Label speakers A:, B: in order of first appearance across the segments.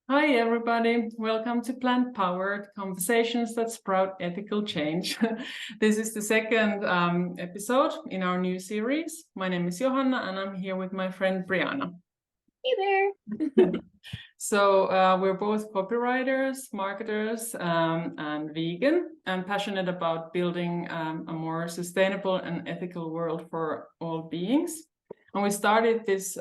A: Hi, everybody. Welcome to Plant Powered Conversations that Sprout Ethical Change. This is the second episode in our new series. My name is Johanna, and I'm here with my friend Brieanah.
B: Hey there.
A: So we're both copywriters, marketers, and vegan, and passionate about building a more sustainable and ethical world for all beings. And we started this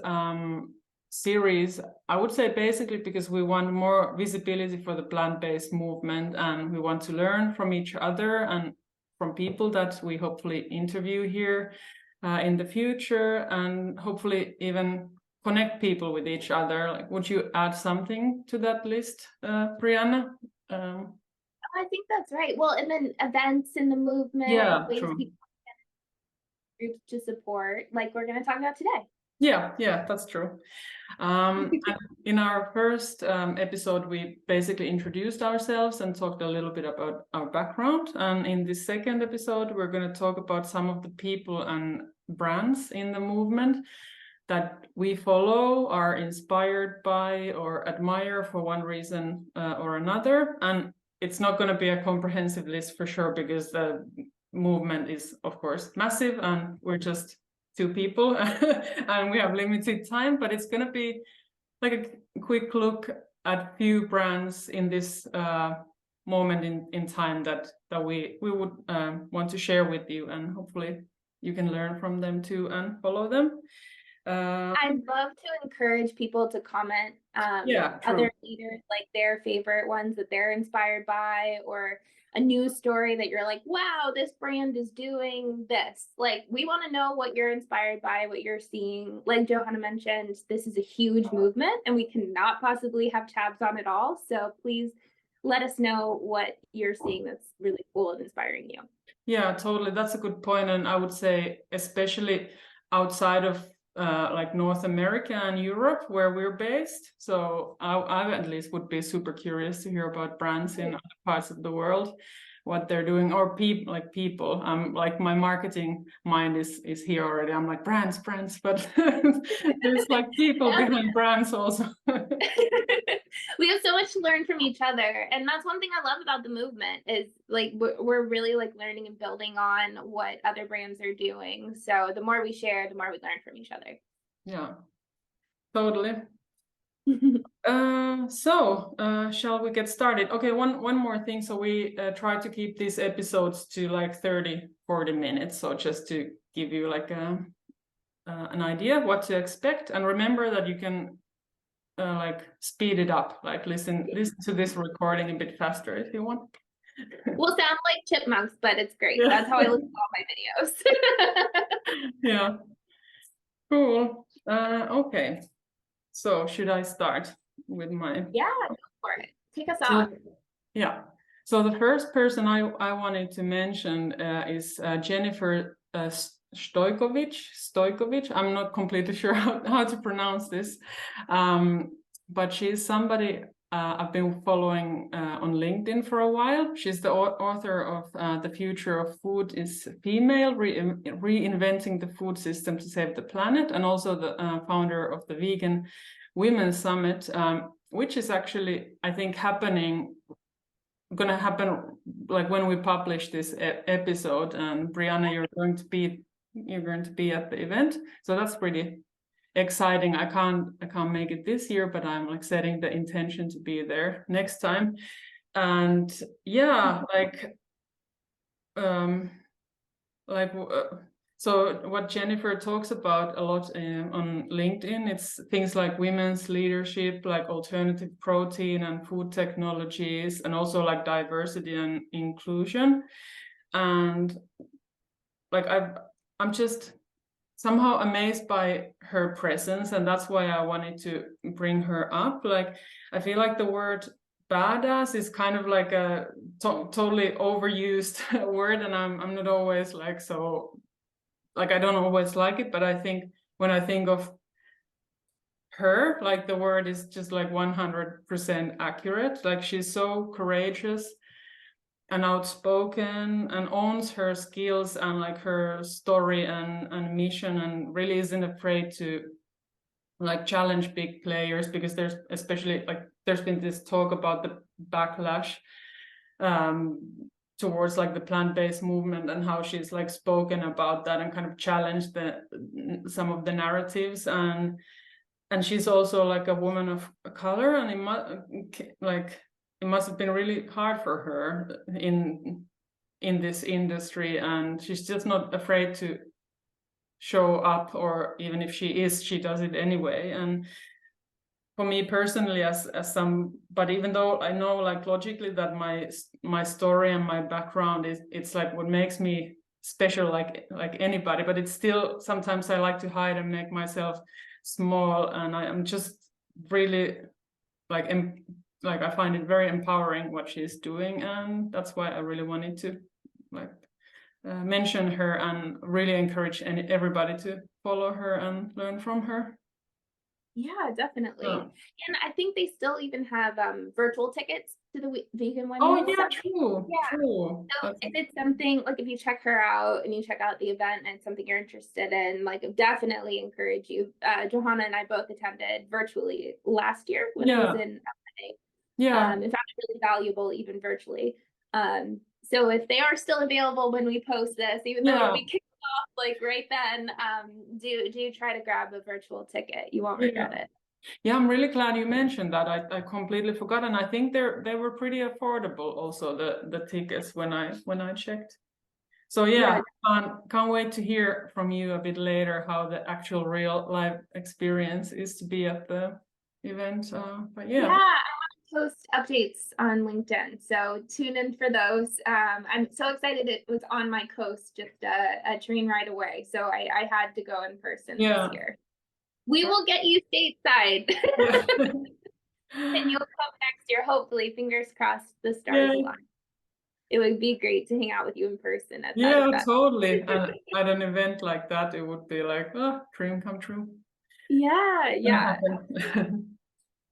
A: series, I would say basically because we want more visibility for the plant-based movement, and we want to learn from each other and from people that we hopefully interview here in the future, and hopefully even connect people with each other. Like, would you add something to that list, Brieanah?
B: I think that's right. Well, and then events in the movement, ways
A: True.
B: people can groups to support, like we're going to talk about today.
A: Yeah, that's true. In our first episode, we basically introduced ourselves and talked a little bit about our background. And in this second episode, we're going to talk about some of the people and brands in the movement that we follow, are inspired by, or admire for one reason or another. And it's not going to be a comprehensive list for sure, because the movement is, of course, massive, and we're just two people and we have limited time, but it's going to be like a quick look at few brands in this moment in time that we would want to share with you, and hopefully you can learn from them too and follow them.
B: I'd love to encourage people to comment other leaders, like their favorite ones that they're inspired by, or a news story that you're like, wow, this brand is doing this. Like, we want to know what you're inspired by, what you're seeing. Like Johanna mentioned, this is a huge movement and we cannot possibly have tabs on it all. So please let us know what you're seeing that's really cool and inspiring you.
A: Yeah, totally. That's a good point. And I would say, especially outside of like North America and Europe, where we're based. So I at least would be super curious to hear about brands in other parts of the world, what they're doing, or people. Like, my marketing mind is here already. I'm like, brands, but there's like people behind brands also.
B: We have so much to learn from each other, and that's one thing I love about the movement is like we're really like learning and building on what other brands are doing. So the more we share, the more we learn from each other.
A: Yeah, totally. Shall we get started? Okay, one more thing. So we try to keep these episodes to like 30-40 minutes, so just to give you like an idea of what to expect. And remember that you can like speed it up, like listen to this recording a bit faster if you want.
B: We'll sound like chipmunks, but it's great. Yeah. That's how I listen to all my
A: videos. Yeah, cool. Okay, so should I start with my...
B: Yeah, go for it. Take us off.
A: Yeah, so the first person I wanted to mention is Jennifer Stojkovic. I'm not completely sure how to pronounce this, but she's somebody I've been following on LinkedIn for a while. She's the author of The Future of Food is Female, Reinventing the Food System to Save the Planet, and also the founder of the Vegan Women's Summit, which is actually, I think, going to happen like when we publish this episode. And Brieanah, you're going to be at the event, so that's pretty exciting. I can't make it this year, but I'm like setting the intention to be there next time. And yeah, so what Jennifer talks about a lot on LinkedIn, it's things like women's leadership, like alternative protein and food technologies, and also like diversity and inclusion. And like I'm just somehow amazed by her presence, and that's why I wanted to bring her up. Like, I feel like the word badass is kind of like a totally overused word, and I'm not always like, so like, I don't always like it, but I think when I think of her, like, the word is just like 100% accurate. Like, she's so courageous and outspoken and owns her skills and like her story and mission, and really isn't afraid to like challenge big players, because there's especially like there's been this talk about the backlash towards like the plant-based movement, and how she's like spoken about that and kind of challenged some of the narratives. And she's also like a woman of color, and it must have been really hard for her in this industry, and she's just not afraid to show up, or even if she is, she does it anyway. And for me personally, as but even though I know like logically that my story and my background it's like what makes me special, like anybody, but it's still sometimes I like to hide and make myself small, and I'm just really like I find it very empowering what she's doing, and that's why I really wanted to like mention her and really encourage everybody to follow her and learn from her.
B: Yeah, definitely. And I think they still even have virtual tickets to the Vegan Women.
A: Oh yeah, true.
B: So if it's something like, if you check her out and you check out the event and it's something you're interested in, like definitely encourage you. Johanna and I both attended virtually last year when I was in LA.
A: Yeah.
B: And found it really valuable even virtually. So if they are still available when we post this, even though it'll be kicked off like right then, do try to grab a virtual ticket. You won't regret it.
A: Yeah, I'm really glad you mentioned that. I completely forgot, and I think they were pretty affordable also, the tickets when I checked. So yeah, can't wait to hear from you a bit later how the actual real live experience is to be at the event. But yeah.
B: Post updates on LinkedIn, so tune in for those. I'm so excited it was on my coast, just a train ride away, so I had to go in person this year. We will get you stateside. And you'll come next year, hopefully. Fingers crossed, the stars align. It would be great to hang out with you in person at that event.
A: Totally. And at an event like that, it would be like, oh, dream come true.
B: Yeah.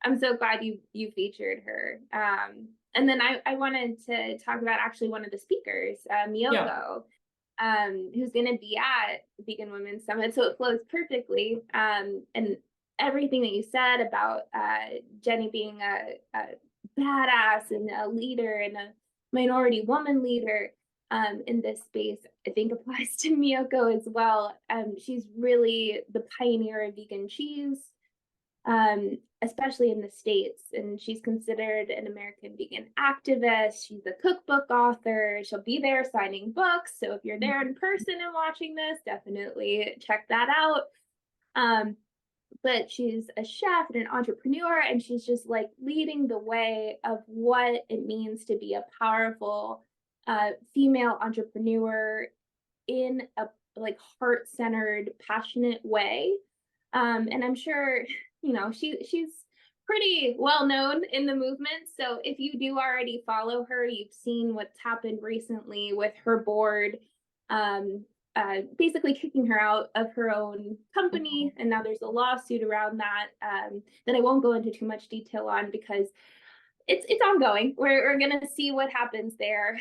B: I'm so glad you featured her. And then I wanted to talk about actually one of the speakers, Miyoko, who's going to be at Vegan Women's Summit. So it flows perfectly. And everything that you said about Jenny being a badass and a leader and a minority woman leader in this space, I think applies to Miyoko as well. She's really the pioneer of vegan cheese, especially in the States. And she's considered an American vegan activist. She's a cookbook author. She'll be there signing books. So if you're there in person and watching this, definitely check that out. But she's a chef and an entrepreneur, and she's just like leading the way of what it means to be a powerful female entrepreneur in a like heart-centered, passionate way. And I'm sure, you know, she's pretty well known in the movement. So if you do already follow her, you've seen what's happened recently with her board, basically kicking her out of her own company. And now there's a lawsuit around that that I won't go into too much detail on because it's ongoing. We're going to see what happens there.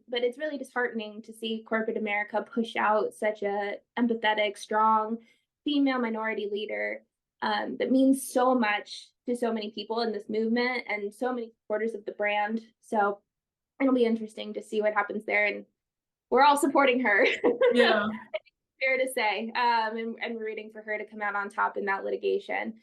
B: But it's really disheartening to see corporate America push out such a empathetic, strong female minority leader that means so much to so many people in this movement and so many supporters of the brand. So it'll be interesting to see what happens there. And we're all supporting her. Yeah. Fair to say. And we're rooting for her to come out on top in that litigation.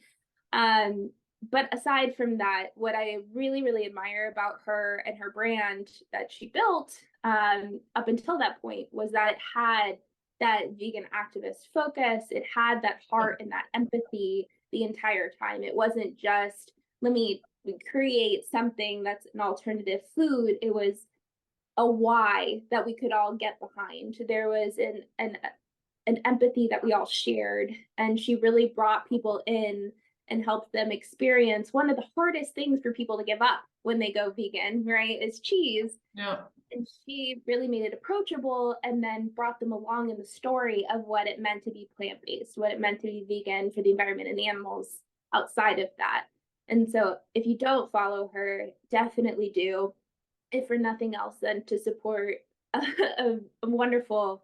B: But aside from that, what I really, really admire about her and her brand that she built up until that point was that it had that vegan activist focus. It had that heart and that empathy the entire time. It wasn't just, let me create something that's an alternative food. It was a why that we could all get behind. There was an empathy that we all shared, and she really brought people in and helped them experience one of the hardest things for people to give up when they go vegan, right, is cheese. Yeah. And she really made it approachable and then brought them along in the story of what it meant to be plant-based, what it meant to be vegan for the environment and the animals outside of that. And so if you don't follow her, definitely do, if for nothing else than to support a wonderful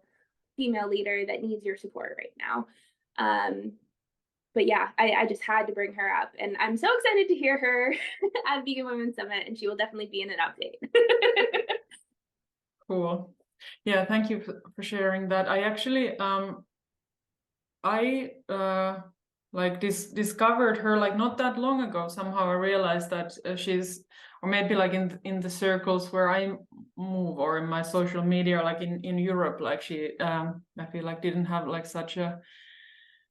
B: female leader that needs your support right now. yeah, I just had to bring her up, and I'm so excited to hear her at Vegan Women Summit, and she will definitely be in an update.
A: Cool. Yeah, thank you for sharing that. I actually like discovered her like not that long ago. Somehow I realized that she's, or maybe like in the circles where I move, or in my social media, like in Europe, like she I feel like didn't have like such a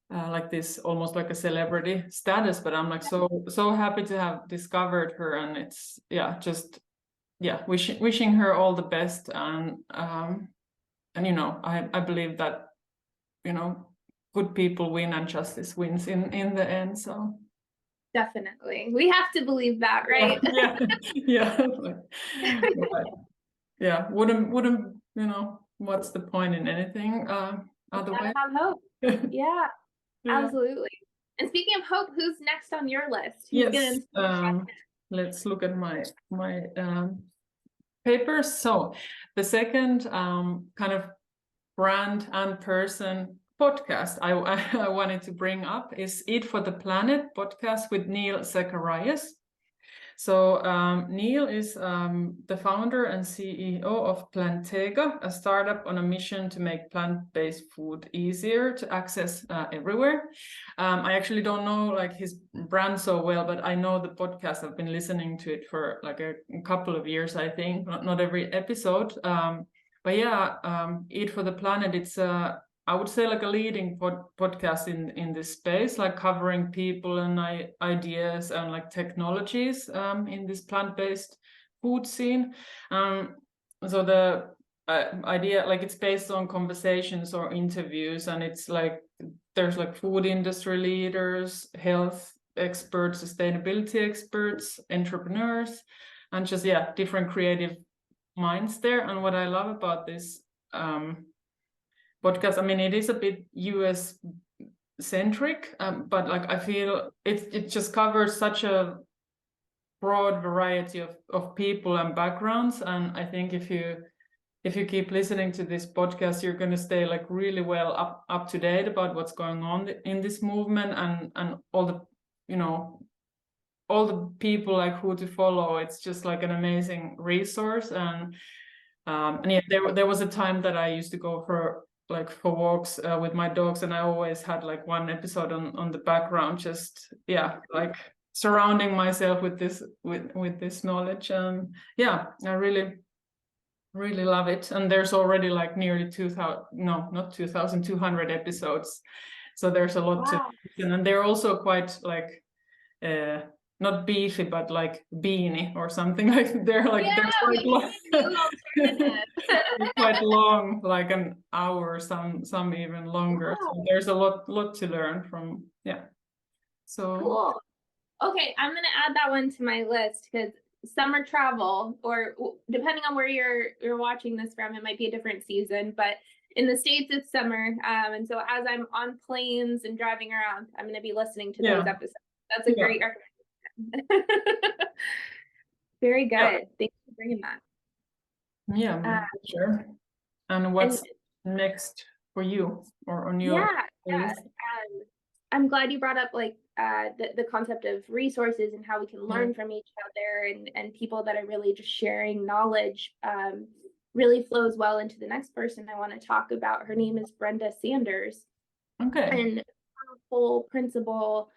A: like this almost like a celebrity status, but I'm like so happy to have discovered her, and it's just wishing her all the best, and you know, I believe that, you know, good people win and justice wins in the end. So
B: definitely, we have to believe that, right?
A: Yeah. Wouldn't you know, what's the point in anything otherwise?
B: Have hope. Yeah, absolutely. And speaking of hope, who's next on your list?
A: Yes. Let's look at my papers. So the second kind of brand and person podcast I wanted to bring up is Eat for the Planet podcast with Neil Zacharias. So Neil is the founder and CEO of Plantega, a startup on a mission to make plant-based food easier to access everywhere. I actually don't know like his brand so well, but I know the podcast. I've been listening to it for like a couple of years, I think, not every episode. But yeah, Eat for the Planet, it's I would say like a leading podcast in this space, like covering people and ideas and like technologies in this plant-based food scene. So the idea, like it's based on conversations or interviews, and it's like there's like food industry leaders, health experts, sustainability experts, entrepreneurs, and just different creative minds there. And what I love about this podcast, I mean, it is a bit US centric, but like I feel it just covers such a broad variety of people and backgrounds, and I think if you keep listening to this podcast, you're going to stay like really well up to date about what's going on in this movement, and all the, you know, all the people like who to follow. It's just like an amazing resource. And yeah, there was a time that I used to go for walks with my dogs, and I always had like one episode on the background, just like surrounding myself with this knowledge. And yeah, I really love it. And there's already like nearly 2,200 episodes, so there's a lot to listen. And they're also quite like not beefy, but like beanie or something. Like they're like they're quite long, like an hour, some even longer. So there's a lot to learn from. So
B: cool. Okay, I'm gonna add that one to my list, because summer travel, or depending on where you're watching this from, it might be a different season, but in the States it's summer, and so as I'm on planes and driving around, I'm going to be listening to those episodes. That's a great recommendation. Very good. Thanks for bringing that.
A: Sure. And what's next for you, or on your
B: I'm glad you brought up like the concept of resources and how we can learn from each other, and people that are really just sharing knowledge. Really flows well into the next person I want to talk about. Her name is Brenda Sanders.
A: Okay.
B: And powerful principal,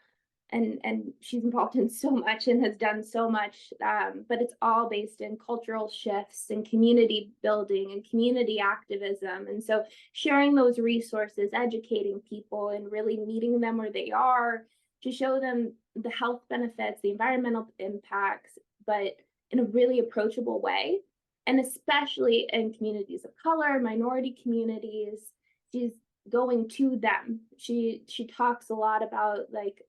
B: and she's involved in so much and has done so much, but it's all based in cultural shifts and community building and community activism. And so sharing those resources, educating people, and really meeting them where they are to show them the health benefits, the environmental impacts, but in a really approachable way. And especially in communities of color, minority communities, she's going to them. She talks a lot about like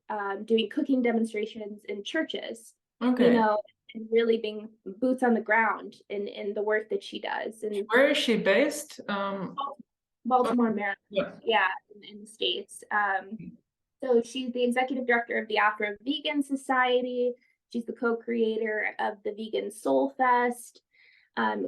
B: doing cooking demonstrations in churches, you know, and really being boots on the ground in the work that she does. And
A: where is she based?
B: Baltimore, Maryland. In the States. So she's the executive director of the Afro-Vegan Society. She's the co-creator of the Vegan Soul Fest.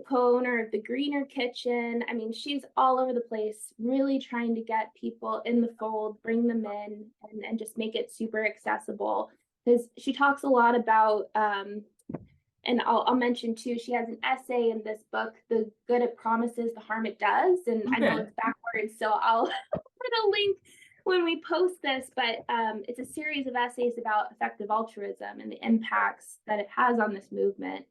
B: co-owner of the Greener Kitchen. I mean, she's all over the place, really trying to get people in the fold, bring them in, and just make it super accessible. Because she talks a lot about, and I'll mention too, she has an essay in this book, The Good It Promises, The Harm It Does. And I know it's backwards, so I'll put a link when we post this, but it's a series of essays about effective altruism and the impacts that it has on this movement.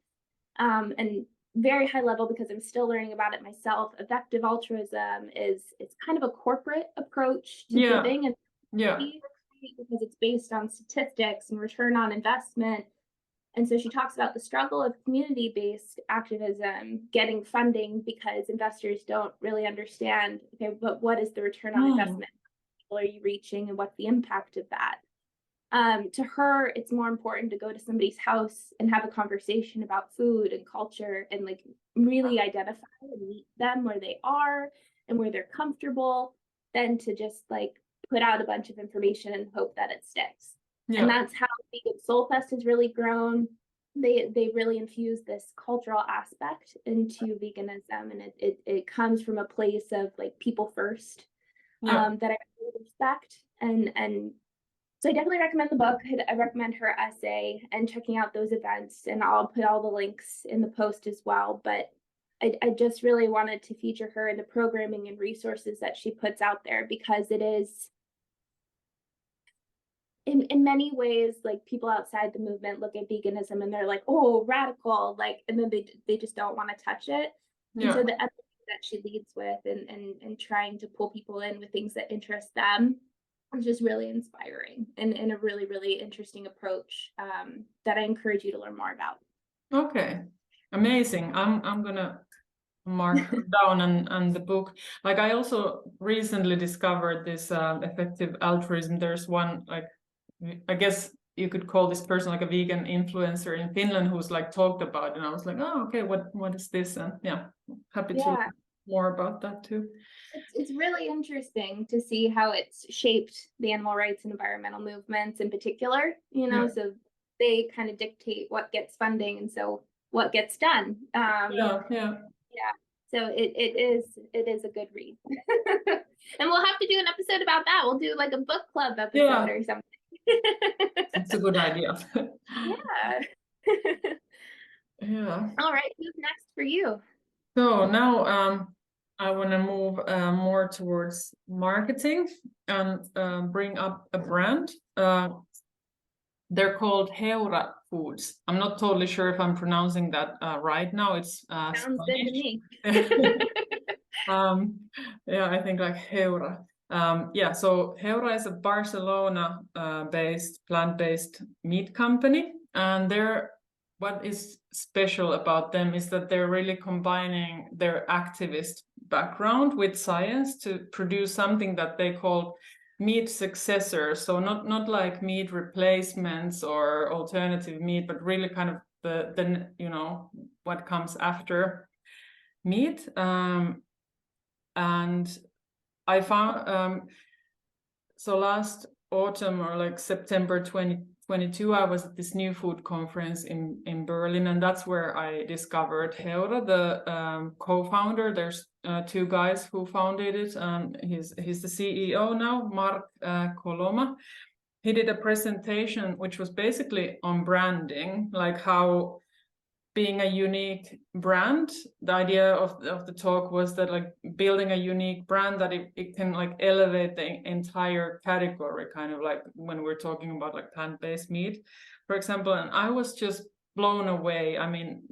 B: And very high level, because I'm still learning about it myself, effective altruism it's kind of a corporate approach to giving, and because it's based on statistics and return on investment. And so she talks about the struggle of community-based activism getting funding because investors don't really understand, okay, but what is the return on investment? People are you reaching, and what's the impact of that? To her, it's more important to go to somebody's house and have a conversation about food and culture and like really identify and meet them where they are and where they're comfortable than to just like put out a bunch of information and hope that it sticks. And that's how Vegan Soul Fest has really grown. They really infuse this cultural aspect into veganism, and it comes from a place of like people first that I really respect. And so I definitely recommend the book. I recommend her essay and checking out those events, and I'll put all the links in the post as well. But I just really wanted to feature her in the programming and resources that she puts out there, because it is, in many ways, like people outside the movement look at veganism and they're like, oh, radical, like, and then they just don't want to touch it. And so the empathy that she leads with and trying to pull people in with things that interest them is just really inspiring and a really, really interesting approach that I encourage you to learn more about.
A: Okay, amazing. I'm gonna mark down and the book. Like I also recently discovered this effective altruism. There's one, like, I guess you could call this person like a vegan influencer in Finland who's like talked about it, and I was like, oh, okay, what is this? And happy to learn more about that too.
B: It's really interesting to see how it's shaped the animal rights and environmental movements in particular, you know, so they kind of dictate what gets funding and so what gets done. So it is a good read. And we'll have to do an episode about that. We'll do like a book club episode or something.
A: That's a good idea.
B: All right, who's next for you?
A: So now I want to move more towards marketing and bring up a brand. They're called Heura Foods. I'm not totally sure if I'm pronouncing that right now. It's
B: sounds good to me.
A: I think like Heura. So Heura is a Barcelona based plant-based meat company, and what is special about them is that they're really combining their activist background with science to produce something that they call meat successors. So not like meat replacements or alternative meat, but really kind of the what comes after meat. And I found so last autumn, or like September 2022, I was at this new food conference in Berlin, and that's where I discovered Heura, the co-founder. There's two guys who founded it. He's the CEO now, Mark Koloma. He did a presentation which was basically on branding, like how being a unique brand. The idea of the talk was that like building a unique brand, that it can like elevate the entire category, kind of like when we're talking about like plant-based meat, for example. And I was just blown away. I mean,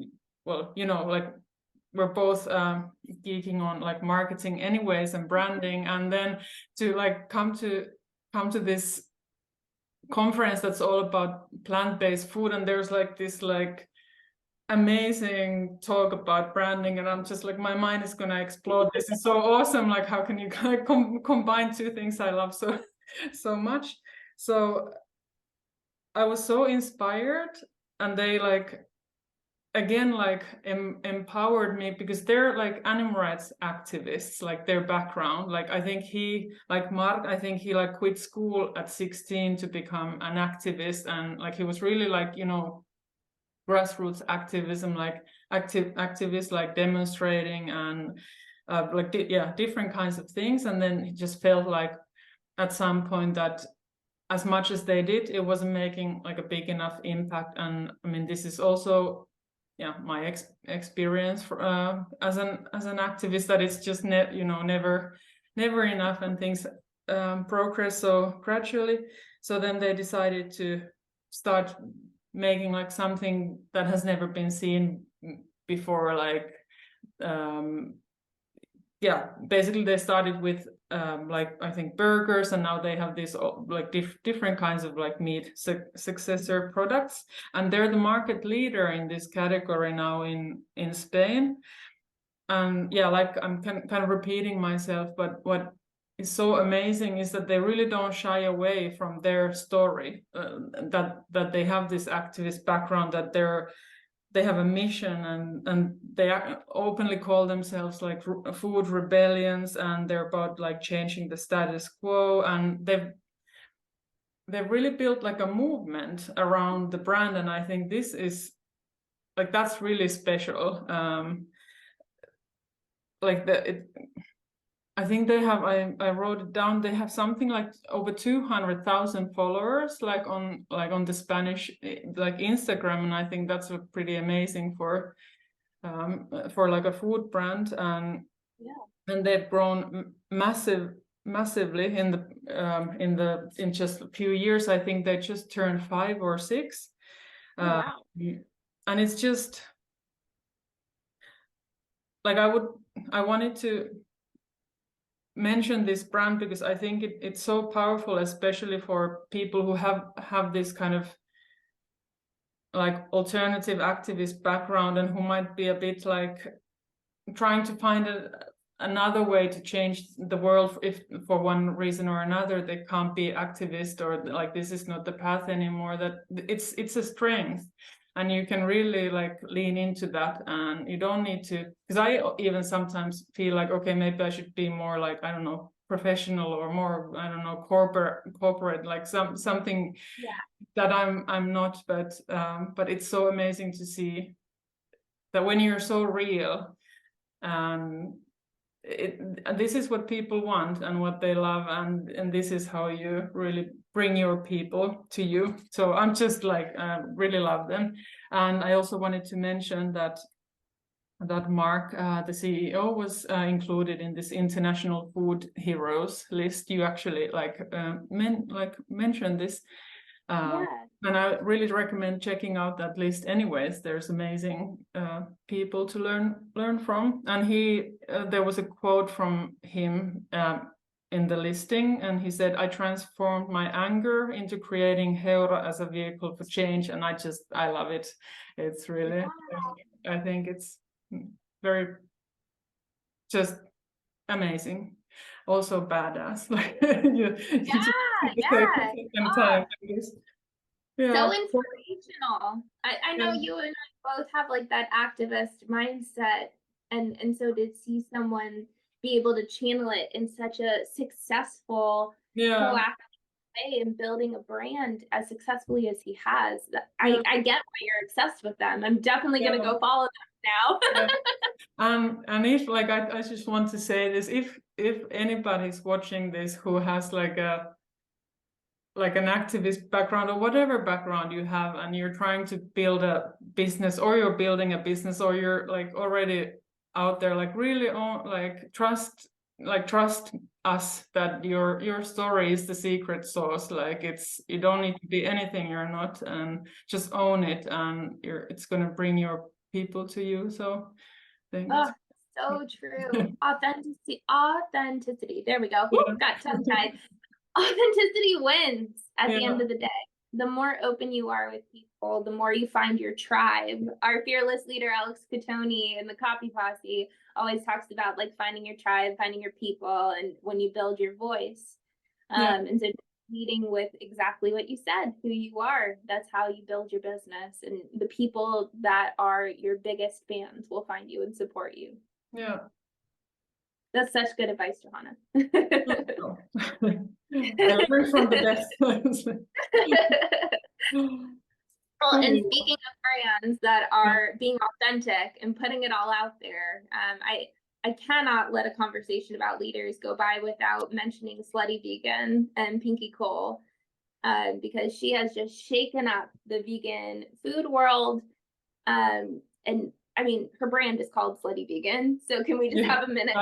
A: well, like we're both geeking on like marketing anyways and branding, and then to like come to this conference that's all about plant-based food, and there's like this like amazing talk about branding, and I'm just like, my mind is gonna explode. This is so awesome. Like, how can you kind of combine two things I love so much? So I was so inspired, and they like again like empowered me, because they're like animal rights activists, like their background. Like I think Mark, I think he like quit school at 16 to become an activist, and like he was really like grassroots activism, like activists like demonstrating and different kinds of things. And then it just felt like at some point that as much as they did, it wasn't making like a big enough impact. And I mean, this is also my experience as an activist, that it's just never enough, and things progress so gradually. So then they decided to start making like something that has never been seen before, like basically they started with like I think burgers, and now they have these like different kinds of like meat successor products, and they're the market leader in this category now in Spain. And like I'm kind of repeating myself, but what is so amazing is that they really don't shy away from their story, that they have this activist background, that they have a mission, and they openly call themselves like food rebellions, and they're about like changing the status quo, and they've really built like a movement around the brand. And I think this is like, that's really special. I think they have, I wrote it down, they have something like over 200,000 followers like on the Spanish like Instagram, and I think that's pretty amazing for like a food brand. And they've grown massively in just a few years. I think they just turned 5 or 6.
B: Wow.
A: And it's just like I wanted to mention this brand because I think it's so powerful, especially for people who have this kind of like alternative activist background, and who might be a bit like trying to find another way to change the world, if for one reason or another they can't be activist, or like this is not the path anymore. That it's a strength, and you can really like lean into that, and you don't need to, because I even sometimes feel like, okay, maybe I should be more like, I don't know, professional, or more, I don't know, corporate, like something that I'm not. But it's so amazing to see that when you're so real, this is what people want and what they love, and this is how you really bring your people to you. So I'm just like really love them. And I also wanted to mention that Mark, the CEO, was included in this International Food Heroes list. You actually mentioned this. And I really recommend checking out that list anyways. There's amazing people to learn from. And there was a quote from him in the listing, and he said, "I transformed my anger into creating Heura as a vehicle for change." And I love it. It's really, I think it's very just amazing. Also badass. Like time.
B: So inspirational. I know you and I both have like that activist mindset, and so to see someone be able to channel it in such a successful, proactive way, and building a brand as successfully as he has, I get why you're obsessed with them. I'm definitely gonna go follow them
A: now. And if like I just want to say this, if anybody's watching this who has like an activist background, or whatever background you have, and you're trying to build a business, or you're building a business, or you're like already out there, like really trust us that your story is the secret sauce. Like you don't need to be anything you're not, and just own it, and it's going to bring your people to you. So
B: so true. Authenticity. There we go. Woo, got tongue-tied. Authenticity wins at the end of the day. The more open you are with people, the more you find your tribe. Our fearless leader, Alex Catoni, in the Copy Posse, always talks about like finding your tribe, finding your people, and when you build your voice. And so leading with exactly what you said, who you are, that's how you build your business. And the people that are your biggest fans will find you and support you.
A: Yeah.
B: That's such good advice, Johanna.
A: I learned from the best.
B: Well, and speaking of brands that are being authentic and putting it all out there, I cannot let a conversation about leaders go by without mentioning Slutty Vegan and Pinky Cole, because she has just shaken up the vegan food world. And I mean, her brand is called Slutty Vegan. So can we just have a minute?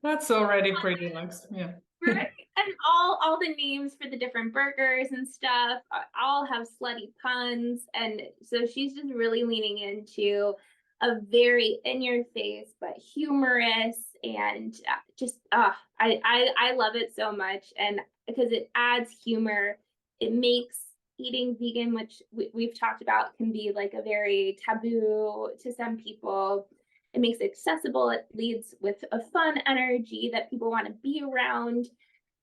A: That's already pretty nice. Yeah.
B: Right. And all the names for the different burgers and stuff all have slutty puns. And so she's just really leaning into a very in your face, but humorous and just, I love it so much. And because it adds humor, it makes eating vegan, which we've talked about, can be like a very taboo to some people. It makes it accessible. It leads with a fun energy that people want to be around.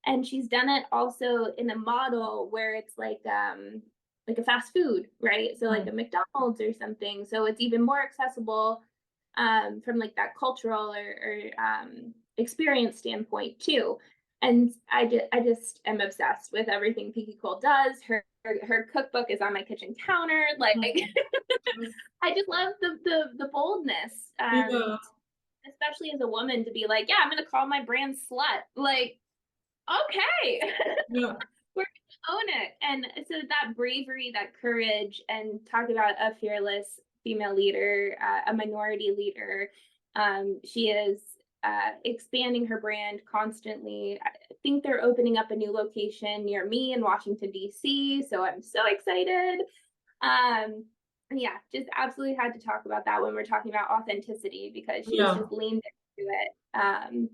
B: And she's done it also in a model where it's like a fast food, right? So like a McDonald's or something. So it's even more accessible from like that cultural or experience standpoint too. And I just am obsessed with everything Pinky Cole does. Her cookbook is on my kitchen counter. Like I just love the boldness, especially as a woman, to be like, yeah, I'm gonna call my brand slut. Like, okay, we're gonna own it. And so that bravery, that courage, and talk about a fearless female leader, a minority leader. She is expanding her brand constantly. I think they're opening up a new location near me in Washington, D.C. So I'm so excited. Yeah, just absolutely had to talk about that when we're talking about authenticity, because she's just leaned into it.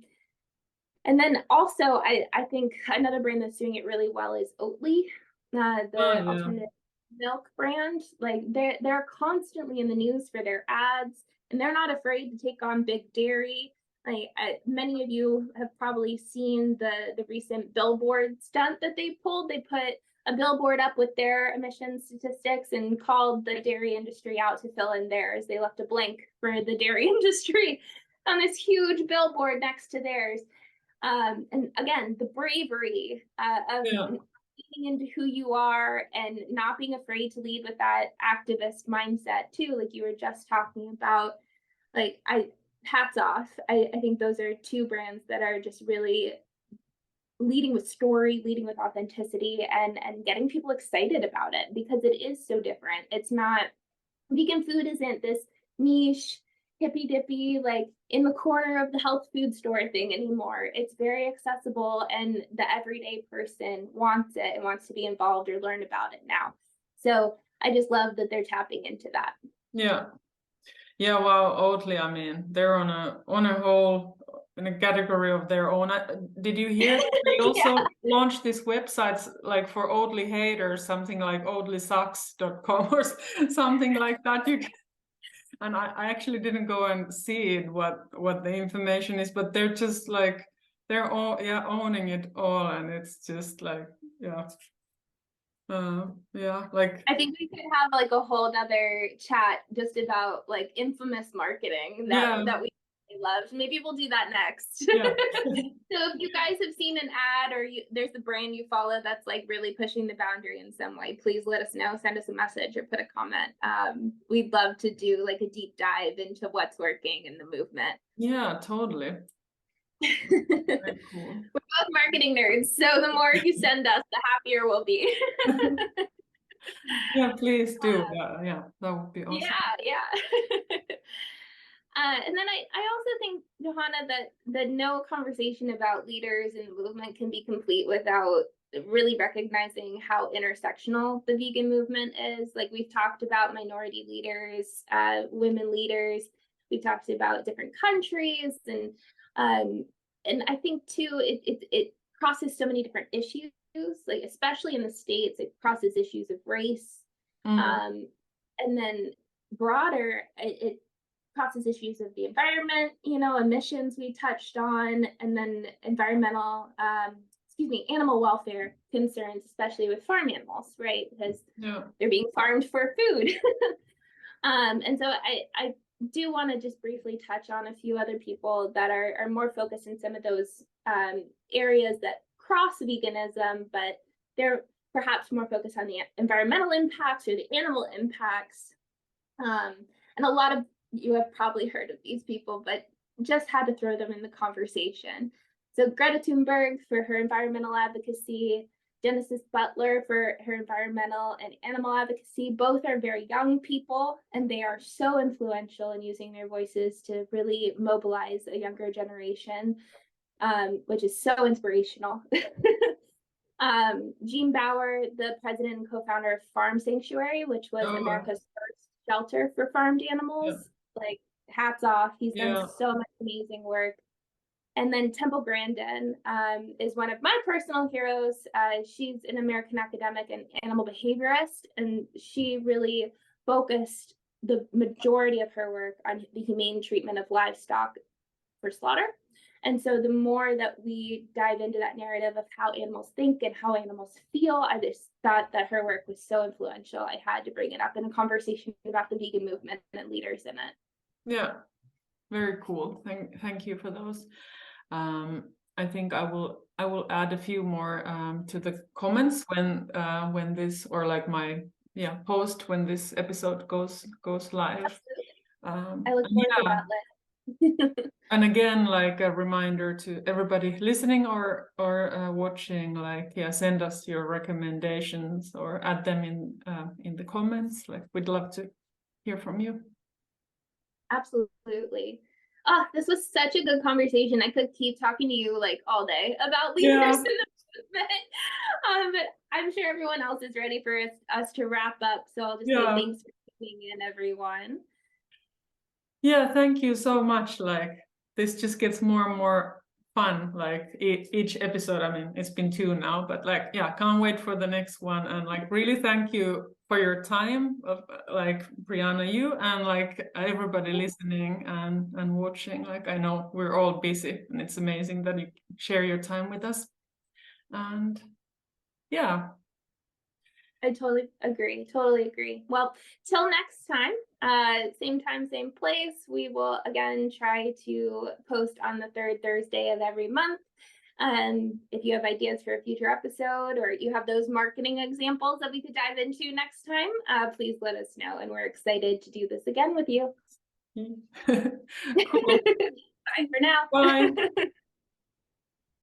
B: And then also, I think another brand that's doing it really well is Oatly, the alternative milk brand. Like they're constantly in the news for their ads, and they're not afraid to take on big dairy. Like many of you have probably seen the recent billboard stunt that they pulled. They put a billboard up with their emission statistics and called the dairy industry out to fill in theirs. They left a blank for the dairy industry on this huge billboard next to theirs. And again, the bravery of leaning into who you are and not being afraid to lead with that activist mindset too, like you were just talking about. Like, hats off. I think those are two brands that are just really leading with story, leading with authenticity, and getting people excited about it, because it is so different. It's not, vegan food isn't this niche, hippy dippy, like in the corner of the health food store thing anymore. It's very accessible, and the everyday person wants it and wants to be involved or learn about it now. So I just love that they're tapping into that.
A: Yeah, well, Oatly, I mean, they're on a whole, in a category of their own. Did you hear they also launched this website like for Oatly haters, something like oatlysucks.com or something like that? And I actually didn't go and see it, what the information is, but they're just like, they're all owning it all, and it's just like like
B: I think we could have like a whole nother chat just about like infamous marketing that we love. Maybe we'll do that next. So if you guys have seen an ad, or there's a brand you follow that's like really pushing the boundary in some way, please let us know. Send us a message or put a comment. We'd love to do like a deep dive into what's working in the movement.
A: Yeah, totally. Very cool.
B: We're both marketing nerds, so the more you send us, the happier we'll be.
A: Yeah, please do. That would be awesome.
B: And then I also think, Johanna, that no conversation about leaders and movement can be complete without really recognizing how intersectional the vegan movement is. Like, we've talked about minority leaders, women leaders. We talked about different countries, and I think too, it crosses so many different issues. Like, especially in the States, it crosses issues of race, and then broader, it crosses issues of the environment, emissions we touched on, and then environmental, animal welfare concerns, especially with farm animals, right? Because they're being farmed for food. And so I do want to just briefly touch on a few other people that are more focused in some of those areas that cross veganism, but they're perhaps more focused on the environmental impacts or the animal impacts. And a lot of you have probably heard of these people, but just had to throw them in the conversation. So Greta Thunberg for her environmental advocacy, Genesis Butler for her environmental and animal advocacy. Both are very young people, and they are so influential in using their voices to really mobilize a younger generation, which is so inspirational. Jean Bauer, the president and co-founder of Farm Sanctuary, which was America's first shelter for farmed animals. Like, hats off. He's done so much amazing work. And then Temple Grandin is one of my personal heroes. She's an American academic and animal behaviorist, and she really focused the majority of her work on the humane treatment of livestock for slaughter. And so the more that we dive into that narrative of how animals think and how animals feel, I just thought that her work was so influential. I had to bring it up in a conversation about the vegan movement and leaders in it.
A: Yeah, very cool. Thank you for those. I think I will add a few more to the comments when this, or like my post when this episode goes live.
B: I look forward to that list.
A: And again, like a reminder to everybody listening or watching, like send us your recommendations or add them in the comments. Like, we'd love to hear from you. Absolutely.
B: Oh, this was such a good conversation. I could keep talking to you like all day about leaders in the movement. But I'm sure everyone else is ready for us to wrap up. So I'll just say thanks for tuning in, everyone.
A: Yeah, thank you so much. Like, this just gets more and more fun, like each episode. I mean, it's been 2 now, but like, can't wait for the next one. And like, really thank you for your time, of like Brieanah, you, and like everybody listening and watching. Like, I know we're all busy, and it's amazing that you share your time with us. And
B: I totally agree. Well, till next time, same time, same place. We will again try to post on the 3rd Thursday of every month. If you have ideas for a future episode, or you have those marketing examples that we could dive into next time, please let us know. And we're excited to do this again with you.
A: Cool.
B: Bye for now.
A: Bye.